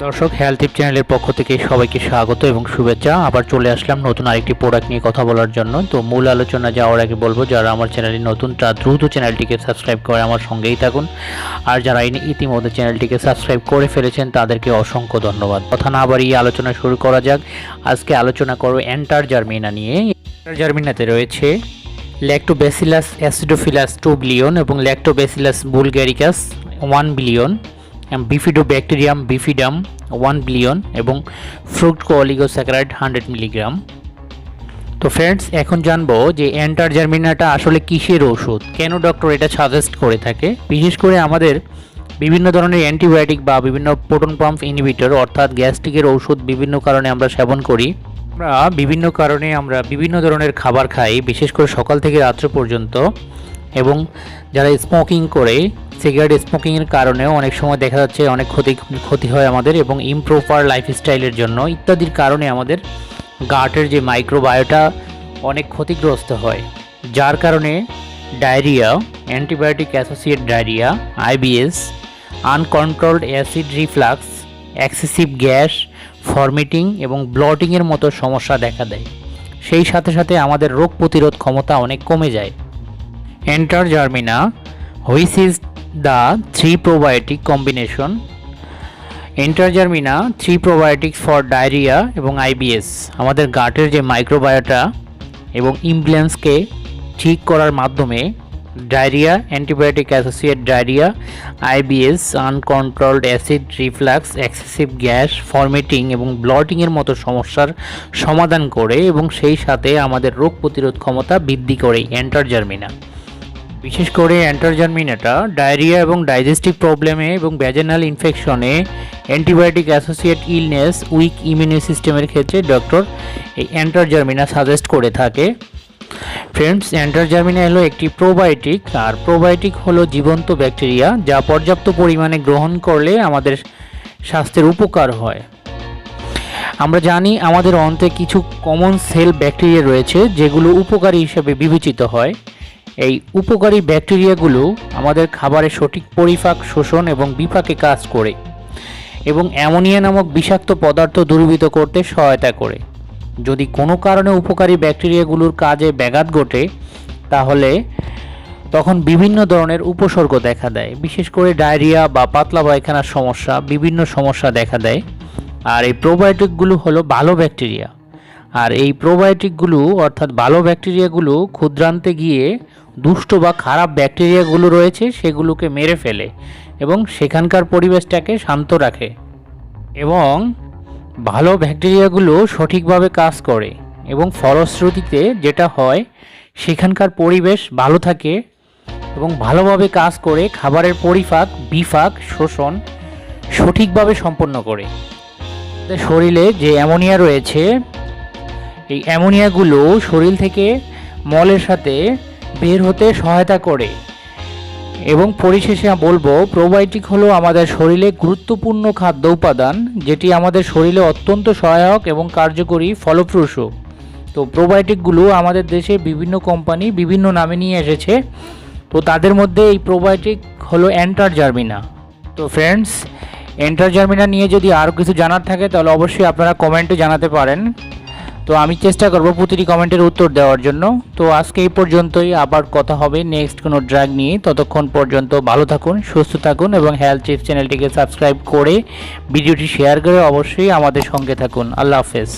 দর্শক হেলথ টিপ চ্যানেলের পক্ষ থেকে সবাইকে স্বাগত এবং শুভেচ্ছা। আবার চলে আসলাম নতুন আরেকটি প্রোডাক্ট নিয়ে কথা বলার জন্য। তো মূল আলোচনা যাওয়ার আগে বলবো, যারা আমার চ্যানেলে নতুন তারা দ্রুত চ্যানেলটিকে সাবস্ক্রাইব করে আমার সঙ্গেই থাকুন। আর যারা ইতিমধ্যে চ্যানেলটিকে সাবস্ক্রাইব করে ফেলেছেন তাদেরকে অসংখ্য ধন্যবাদ। কথা না বাড়িয়ে আলোচনা শুরু করা যাক। আজকে আলোচনা করব এন্টারজারমিনা নিয়ে। এন্টারজারমিনাতে রয়েছে ল্যাক্টোব্যাসিলাস অ্যাসিডোফিলাস 2 বিলিয়ন এবং Lactobacillus bulgaricus 1 billion, bifidobacterium bifidum 1 billion এবং ফ্রুক্টোঅলিগোস্যাকারাইড 100 মিলিগ্রাম। তো ফ্রেন্ডস, এখন জানবো যে এন্টারজারমিনাটা আসলে কিসের ওষুধ, কেন ডক্টর এটা সাজেস্ট করে থাকে। বিশেষ করে আমাদের বিভিন্ন ধরনের অ্যান্টিবায়োটিক বা বিভিন্ন প্রোটন পাম্প ইনহিবিটর অর্থাৎ গ্যাস্ট্রিকের ওষুধ বিভিন্ন কারণে আমরা সেবন করি। আমরা বিভিন্ন ধরনের খাবার খাই, বিশেষ করে সকাল থেকে রাত্র পর্যন্ত। এবং যারা স্মোকিং করে, সিগারেট স্মোকিংয়ের কারণেও অনেক সময় দেখা যাচ্ছে অনেক ক্ষতি হয় আমাদের, এবং ইমপ্রপার লাইফস্টাইলের জন্য ইত্যাদির কারণে আমাদের গাটের যে মাইক্রোবায়োটা অনেক ক্ষতিগ্রস্ত হয়, যার কারণে diarrhoea, antibiotic associate diarrhoea, IBS, uncontrolled acid reflux, excessive gas, formatting এবং ব্লটিংয়ের মতো সমস্যা দেখা দেয়। সেই সাথে সাথে আমাদের রোগ প্রতিরোধ ক্ষমতা অনেক কমে যায়। এন্টারজারমিনা, which is the 3 probiotic combination. এন্টারজারমিনা 3 probiotics for diarrhea এবং আইবিএস আমাদের গাটের যে মাইক্রোবায়োটা এবং ইমব্যালেন্সকে ঠিক করার মাধ্যমে diarrhoea, antibiotic associate diarrhoea, IBS, uncontrolled acid reflux, excessive gas, formatting এবং ব্লটিংয়ের মতো সমস্যার সমাধান করে এবং সেই সাথে আমাদের রোগ প্রতিরোধ ক্ষমতা বৃদ্ধি করে এন্টারজারমিনা। বিশেষ করে এন্টারজারমিনাটা ডায়রিয়া এবং ডাইজেস্টিভ প্রবলেমে এবং ভ্যাজিনাল ইনফেকশনে, antibiotic associate illness, weak immune সিস্টেমের ক্ষেত্রে ডক্টর এই এন্টারজারমিনা সাজেস্ট করে থাকে। ফ্রেন্ডস, এন্টারজারমিনা হলো একটি প্রোবায়োটিক, আর প্রোবায়োটিক হলো জীবন্ত ব্যাকটেরিয়া যা পর্যাপ্ত পরিমাণে গ্রহণ করলে আমাদের স্বাস্থ্যের উপকার হয়। আমরা জানি আমাদের অন্তে কিছু কমন সেল ব্যাকটেরিয়া রয়েছে যেগুলো উপকারী হিসেবে বিবেচিত হয়। এই উপকারী ব্যাকটেরিয়াগুলো আমাদের খাবারের সঠিক পরিপাক, শোষণ এবং বিপাকে কাজ করে এবং অ্যামোনিয়া নামক বিষাক্ত পদার্থ দূরীভূত করতে সহায়তা করে। যদি কোনো কারণে উপকারী ব্যাকটেরিয়াগুলোর কাজে ব্যাঘাত ঘটে তাহলে তখন বিভিন্ন ধরনের উপসর্গ দেখা দেয়, বিশেষ করে ডায়রিয়া বা পাতলা পায়খানার সমস্যা, বিভিন্ন সমস্যা দেখা দেয়। আর এই প্রোবায়োটিকগুলো হলো ভালো ব্যাকটেরিয়া, আর এই প্রোবায়োটিকগুলো অর্থাৎ ভালো ব্যাকটেরিয়াগুলো ক্ষুদ্রান্তে গিয়ে দুষ্ট বা খারাপ ব্যাকটেরিয়াগুলো রয়েছে সেগুলোকে মেরে ফেলে এবং সেখানকার পরিবেশটাকে শান্ত রাখে, এবং ভালো ব্যাকটেরিয়াগুলো সঠিকভাবে কাজ করে এবং ফলশ্রুতিতে যেটা হয় সেখানকার পরিবেশ ভালো থাকে এবং ভালোভাবে কাজ করে খাবারের পরিপাক, বিপাক, শোষণ সঠিকভাবে সম্পন্ন করে। শরীরে যে অ্যামোনিয়া রয়েছে, এই অ্যামোনিয়াগুলো শরীর থেকে মলের সাথে বের হতে সহায়তা করে। এবং পরিশেষে বলবো, প্রোবায়োটিক হলো আমাদের শরীরে গুরুত্বপূর্ণ খাদ্য উপাদান যেটি আমাদের শরীরে অত্যন্ত সহায়ক এবং কার্যকরী, ফলপ্রসূ। তো প্রোবায়োটিকগুলো আমাদের দেশে বিভিন্ন কোম্পানি বিভিন্ন নামে নিয়ে এসেছে। তো তাদের মধ্যে এই প্রোবায়োটিক হলো এন্টারজারমিনা। তো ফ্রেন্ডস, এন্টারজারমিনা নিয়ে যদি আরও কিছু জানার থাকে তাহলে অবশ্যই আপনারা কমেন্টে জানাতে পারেন। তো আমি চেষ্টা করব প্রতিটি কমেন্টের উত্তর দেওয়ার জন্য। তো আজকে এই পর্যন্তই, আবার কথা হবে নেক্সট কোনো ড্রাগ নিয়ে। ততক্ষণ পর্যন্ত ভালো থাকুন, সুস্থ থাকুন এবং হেলথ টিপস চ্যানেলটিকে সাবস্ক্রাইব করে ভিডিওটি শেয়ার করে অবশ্যই আমাদের সঙ্গে থাকুন। আল্লাহ হাফেজ।